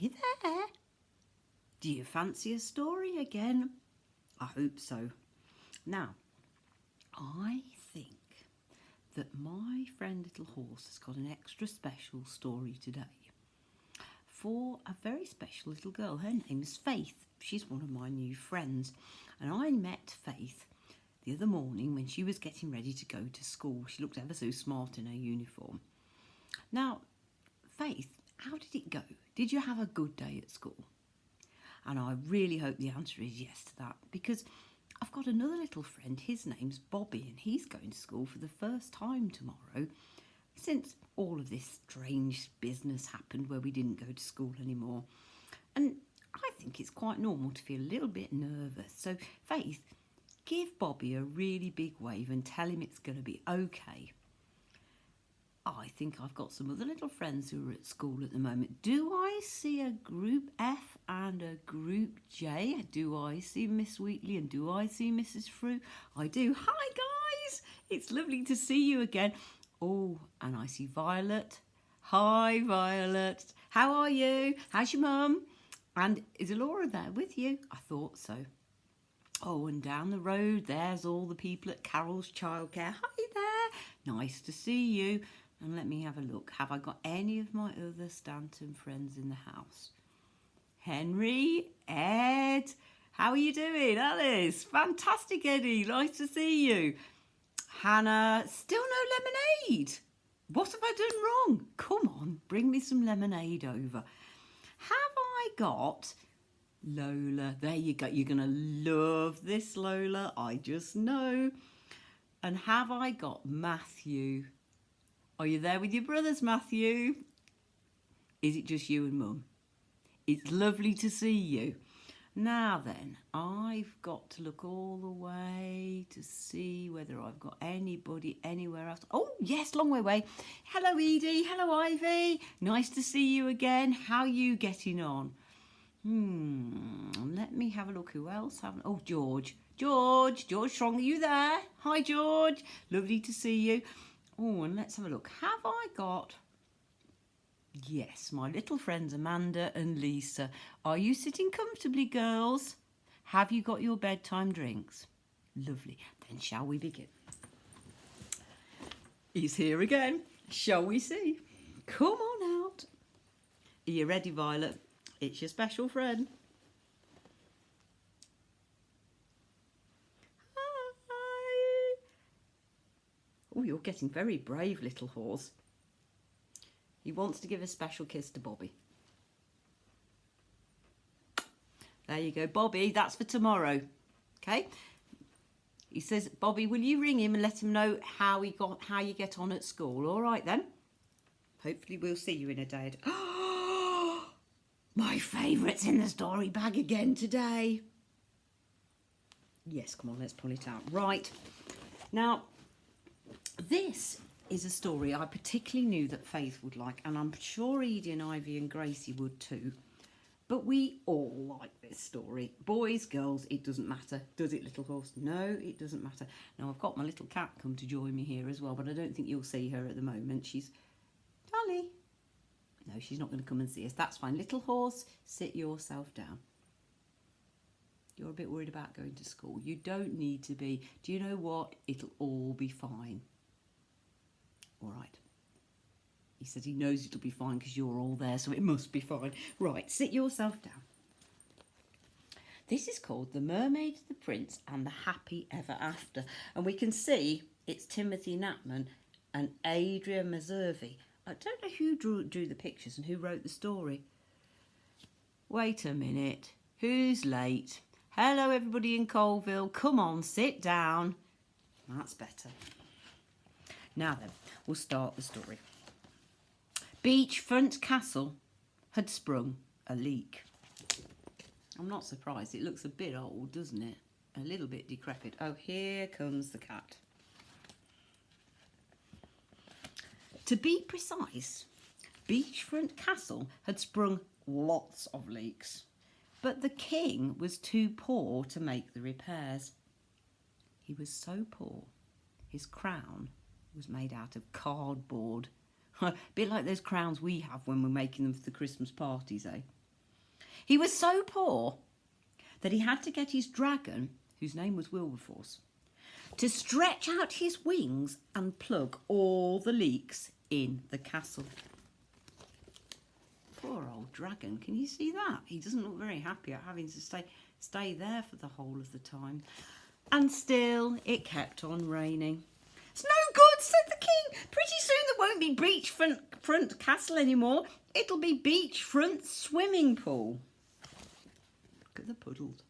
you there? Do you fancy a story again? I hope so. Now, I think that my friend Little Horse has got an extra special story today for a very special little girl. Her name's Faith. She's one of my new friends, and I met Faith the other morning when she was getting ready to go to school. She looked ever so smart in her uniform. Now, Faith, how did it go? Did you have a good day at school? And I really hope the answer is yes to that, because I've got another little friend. His name's Bobby, and he's going to school for the first time tomorrow since all of this strange business happened where we didn't go to school anymore. And I think it's quite normal to feel a little bit nervous. So, Faith, give Bobby a really big wave and tell him it's going to be okay. I think I've got some other little friends who are at school at the moment. Do I see a group F and a group J? Do I see Miss Wheatley and do I see Mrs. Frew? I do. Hi guys, it's lovely to see you again. Oh, and I see Violet. Hi Violet, how are you? How's your mum? And is Laura there with you? I thought so. Oh, and down the road there's all the people at Carol's Childcare. Hi there, nice to see you. And let me have a look. Have I got any of my other Stanton friends in the house? Henry, Ed, how are you doing? Alice, fantastic Eddie, nice to see you. Hannah, still no lemonade. What have I done wrong? Come on, bring me some lemonade over. Have I got Lola? There you go. You're going to love this, Lola. I just know. And have I got Matthew? Are you there with your brothers, Matthew? Is it just you and Mum? It's lovely to see you. Now then, I've got to look all the way to see whether I've got anybody anywhere else. Oh, yes, long way away. Hello, Edie. Hello, Ivy. Nice to see you again. How are you getting on? Let me have a look. Who else haven't? Oh, George. George Strong, are you there? Hi, George. Lovely to see you. Oh, and let's have a look. Have I got... Yes, my little friends Amanda and Lisa. Are you sitting comfortably, girls? Have you got your bedtime drinks? Lovely. Then shall we begin? He's here again. Shall we see? Come on out. Are you ready, Violet? It's your special friend. Hi. Oh, you're getting very brave, Little Horse. He wants to give a special kiss to Bobby. There you go, Bobby, that's for tomorrow. Okay? He says, Bobby, will you ring him and let him know how you get on at school? All right then. Hopefully we'll see you in a day. My favourite's in the story bag again today. Yes, come on, let's pull it out. Right. Now, this is a story I particularly knew that Faith would like, and I'm sure Edie and Ivy and Gracie would too. But we all like this story. Boys, girls, it doesn't matter. Does it, Little Horse? No, it doesn't matter. Now, I've got my little cat come to join me here as well, but I don't think you'll see her at the moment. She's... Dolly. No, she's not going to come and see us. That's fine. Little Horse, sit yourself down. You're a bit worried about going to school. You don't need to be. Do you know what? It'll all be fine. All right. He said he knows it'll be fine because you're all there, so it must be fine. Right, sit yourself down. This is called The Mermaid, the Prince and the Happy Ever After. And we can see it's Timothy Knapman and Adrian Meservey. I don't know who drew the pictures and who wrote the story. Wait a minute. Who's late? Hello, everybody in Colville. Come on, sit down. That's better. Now then, we'll start the story. Beachfront Castle had sprung a leak. I'm not surprised. It looks a bit old, doesn't it? A little bit decrepit. Oh, here comes the cat. To be precise, Beachfront Castle had sprung lots of leaks, but the king was too poor to make the repairs. He was so poor, his crown was made out of cardboard. A bit like those crowns we have when we're making them for the Christmas parties, eh? He was so poor that he had to get his dragon, whose name was Wilberforce, to stretch out his wings and plug all the leaks in the castle. Poor old dragon, can you see that? He doesn't look very happy at having to stay there for the whole of the time. And still, it kept on raining. It's no good, said the king. Pretty soon there won't be beachfront castle anymore. It'll be beachfront swimming pool. Look at the puddles.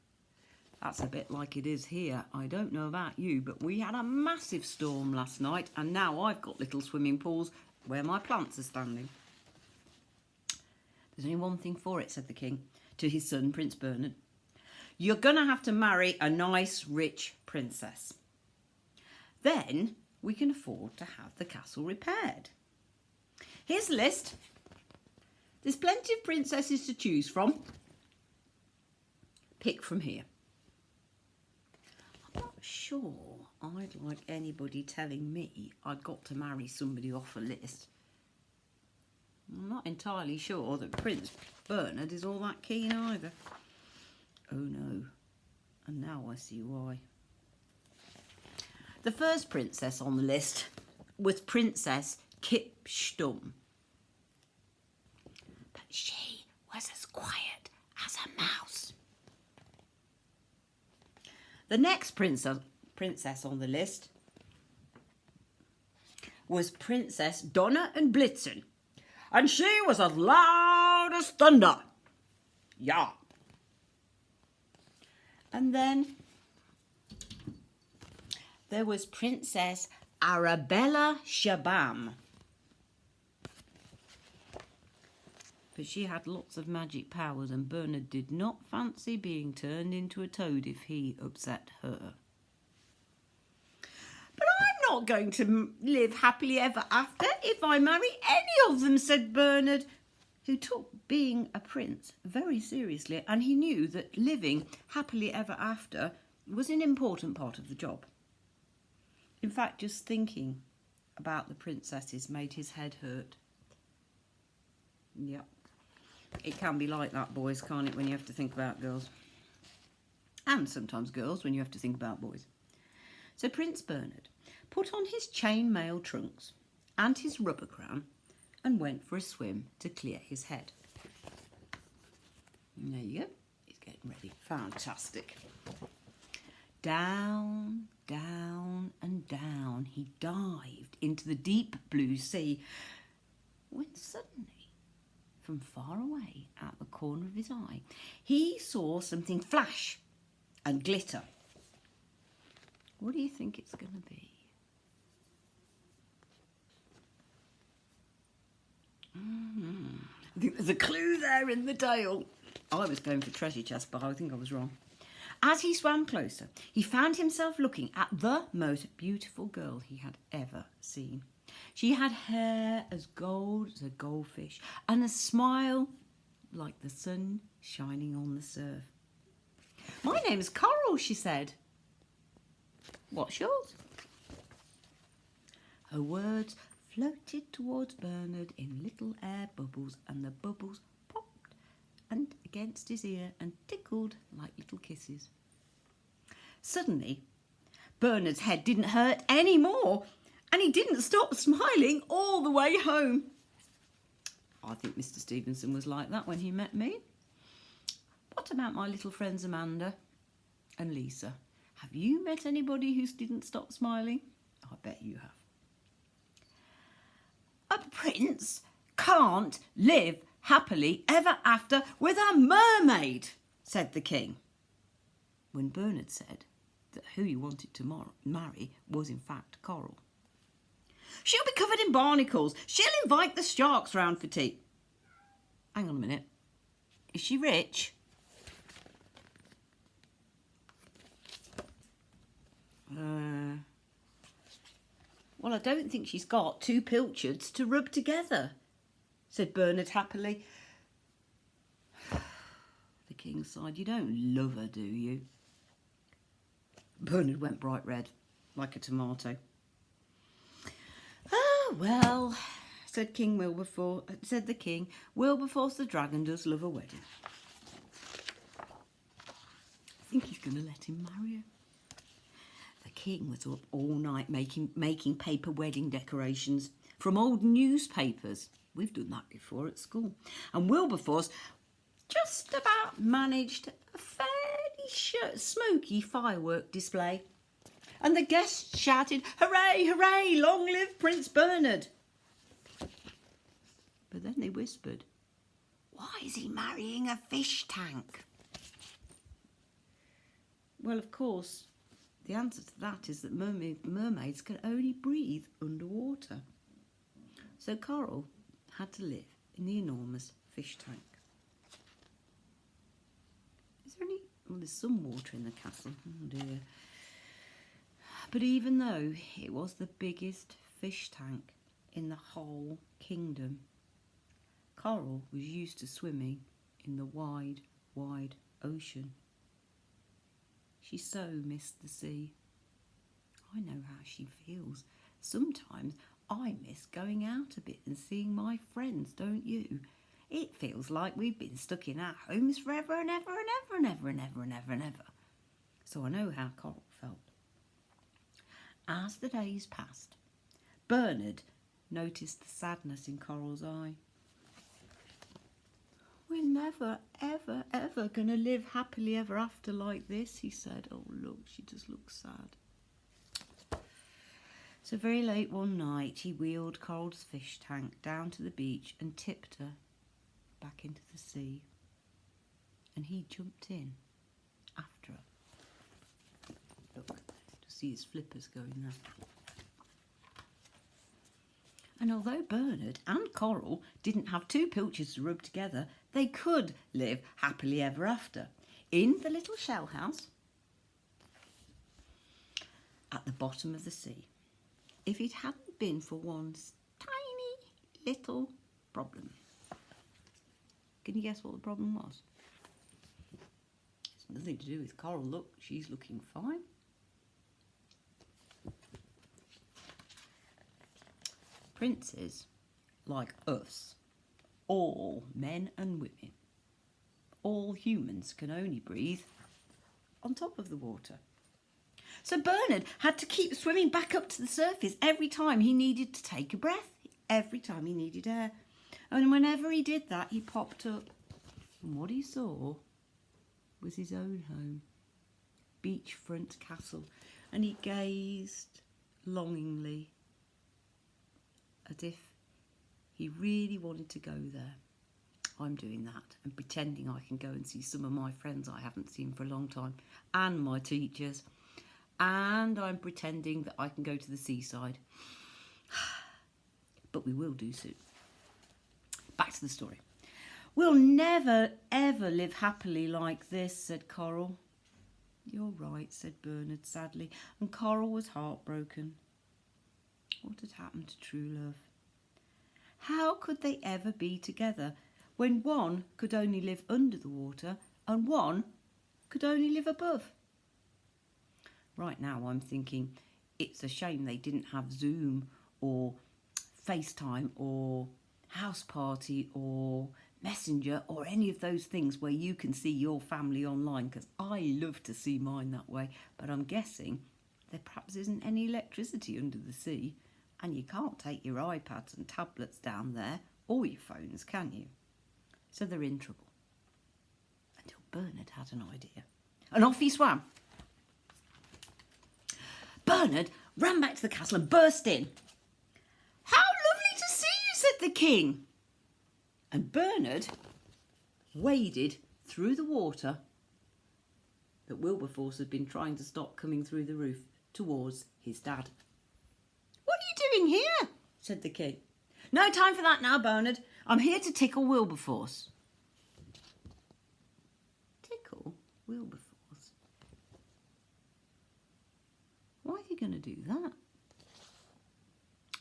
That's a bit like it is here. I don't know about you, but we had a massive storm last night, and now I've got little swimming pools where my plants are standing. There's only one thing for it, said the king to his son, Prince Bernard. You're going to have to marry a nice, rich princess. Then we can afford to have the castle repaired. Here's a list. There's plenty of princesses to choose from. Pick from here. I'm not sure I'd like anybody telling me I'd got to marry somebody off a list. I'm not entirely sure that Prince Bernard is all that keen either. Oh no, and now I see why. The first princess on the list was Princess Kipstum. But she was as quiet as a mouse. The next princess on the list was Princess Donna and Blitzen. And she was as loud as thunder. Yeah. And then there was Princess Arabella Shabam. But she had lots of magic powers, and Bernard did not fancy being turned into a toad if he upset her. But I'm not going to live happily ever after if I marry any of them, said Bernard, who took being a prince very seriously, and he knew that living happily ever after was an important part of the job. In fact, just thinking about the princesses made his head hurt. Yep. It can be like that, boys, can't it, when you have to think about girls? And sometimes girls when you have to think about boys. So Prince Bernard put on his chainmail trunks and his rubber crown and went for a swim to clear his head. And there you go. He's getting ready. Fantastic. Down, down and down he dived into the deep blue sea when suddenly, from far away at the corner of his eye, he saw something flash and glitter. What do you think it's going to be? I think there's a clue there in the tail. I was going for treasure chest, but I think I was wrong. As he swam closer, he found himself looking at the most beautiful girl he had ever seen. She had hair as gold as a goldfish and a smile like the sun shining on the surf. My name's Coral, she said. What's yours? Her words floated towards Bernard in little air bubbles, and the bubbles popped and against his ear and tickled like little kisses. Suddenly, Bernard's head didn't hurt any more, and he didn't stop smiling all the way home. I think Mr. Stevenson was like that when he met me. What about my little friends Amanda and Lisa? Have you met anybody who didn't stop smiling? I bet you have. A prince can't live happily ever after with a mermaid, said the king. When Bernard said that who he wanted to marry was in fact Coral. She'll be covered in barnacles. She'll invite the sharks round for tea. Hang on a minute. Is she rich? Well, I don't think she's got two pilchards to rub together, said Bernard happily. The king sighed. You don't love her, do you? Bernard went bright red, like a tomato. Oh, well, said the king, Wilberforce the dragon does love a wedding. think he's going to let him marry her. The king was up all night making paper wedding decorations from old newspapers. We've done that before at school. And Wilberforce just about managed a fairly smoky firework display. And the guests shouted, "Hooray, hooray, long live Prince Bernard." But then they whispered, "Why is he marrying a fish tank?" Well, of course, the answer to that is that mermaids can only breathe underwater. So Coral had to live in the enormous fish tank. Is there any... Well, there's some water in the castle. Oh dear. But even though it was the biggest fish tank in the whole kingdom, Coral was used to swimming in the wide, wide ocean. She so missed the sea. I know how she feels. Sometimes I miss going out a bit and seeing my friends, don't you? It feels like we've been stuck in our homes forever and ever and ever and ever and ever and ever and ever. So I know how Coral felt. As the days passed, Bernard noticed the sadness in Coral's eye. "We're never, ever, ever going to live happily ever after like this," he said. "Oh, look, she just looks sad." So very late one night, he wheeled Coral's fish tank down to the beach and tipped her back into the sea. And he jumped in after her. Look, to see his flippers going there. And although Bernard and Coral didn't have two pilchards to rub together, they could live happily ever after in the little shell house at the bottom of the sea. If it hadn't been for one tiny little problem. Can you guess what the problem was? It's nothing to do with Coral. Look, she's looking fine. Princes, like us, all men and women, all humans can only breathe on top of the water. So Bernard had to keep swimming back up to the surface every time he needed to take a breath, every time he needed air. And whenever he did that, he popped up. And what he saw was his own home, beachfront castle. And he gazed longingly as if he really wanted to go there. I'm doing that and pretending I can go and see some of my friends I haven't seen for a long time and my teachers. And I'm pretending that I can go to the seaside. But we will do soon. Back to the story. "We'll never, ever live happily like this," said Coral. "You're right," said Bernard sadly, and Coral was heartbroken. What had happened to true love? How could they ever be together when one could only live under the water and one could only live above? Right now I'm thinking it's a shame they didn't have Zoom or FaceTime or House Party or Messenger or any of those things where you can see your family online, because I love to see mine that way. But I'm guessing there perhaps isn't any electricity under the sea, and you can't take your iPads and tablets down there or your phones, can you? So they're in trouble. Until Bernard had an idea. And off he swam. Bernard ran back to the castle and burst in. "How lovely to see you," said the king. And Bernard waded through the water that Wilberforce had been trying to stop coming through the roof towards his dad. "What are you doing here?" said the king. "No time for that now, Bernard. I'm here to tickle Wilberforce." Tickle Wilberforce? Why is he going to do that?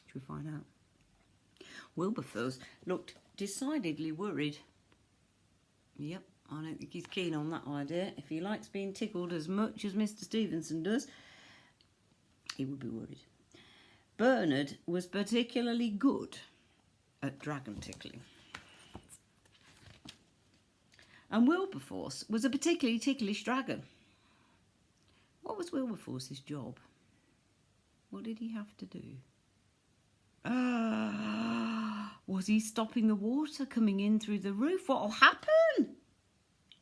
Should we find out? Wilberforce looked decidedly worried. Yep, I don't think he's keen on that idea. If he likes being tickled as much as Mr. Stevenson does, he would be worried. Bernard was particularly good at dragon tickling. And Wilberforce was a particularly ticklish dragon. was Wilberforce's job? What did he have to do? Was he stopping the water coming in through the roof? What'll happen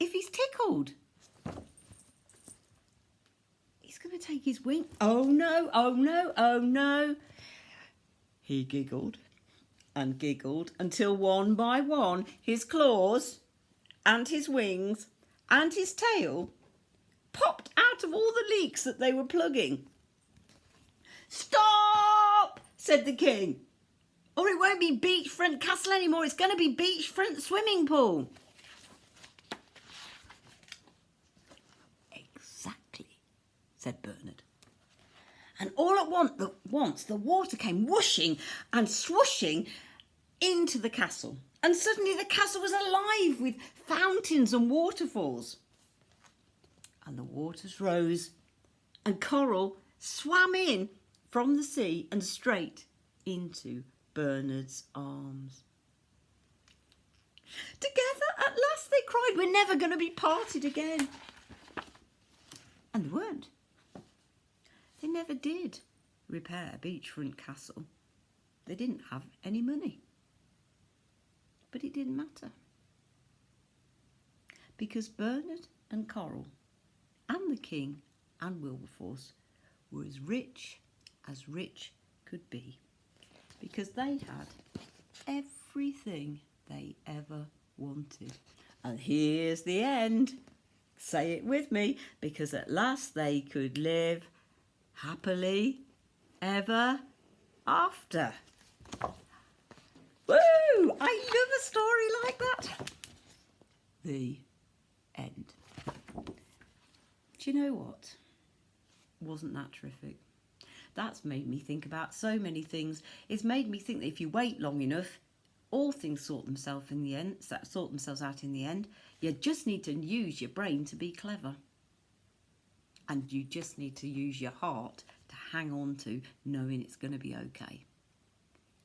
if he's tickled? He's going to take his wing. Oh no, oh no, oh no. He giggled and giggled until one by one his claws and his wings and his tail popped out of all the leaks that they were plugging. "Stop!" said the king, "or it won't be beachfront castle anymore. It's going to be beachfront swimming pool." "Exactly," said Bernard. And all at once the water came whooshing and swooshing into the castle. And suddenly the castle was alive with fountains and waterfalls. And the waters rose and Coral swam in from the sea and straight into Bernard's arms. Together at last, they cried, "We're never going to be parted again." And they weren't. They never did repair Beachfront Castle. They didn't have any money. But it didn't matter. Because Bernard and Coral and the king and Wilberforce were as rich could be. Because they had everything they ever wanted. And here's the end. Say it with me. Because at last they could live happily ever after. Woo! I love a story like that. The end. Do you know what? Wasn't that terrific? That's made me think about so many things. It's made me think that if you wait long enough, all things sort themselves out in the end. You just need to use your brain to be clever. And you just need to use your heart to hang on to, knowing it's going to be okay.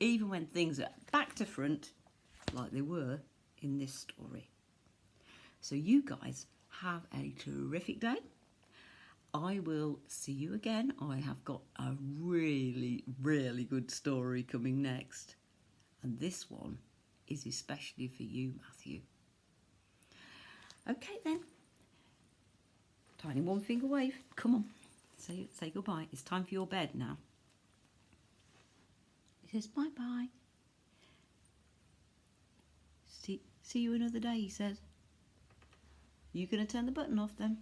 Even when things are back to front, like they were in this story. So you guys have a terrific day. I will see you again. I have got a really, really good story coming next. And this one is especially for you, Matthew. Okay then. Tiny one finger wave. Come on. Say goodbye. It's time for your bed now. He says bye-bye. See you another day, he says. You going to turn the button off then?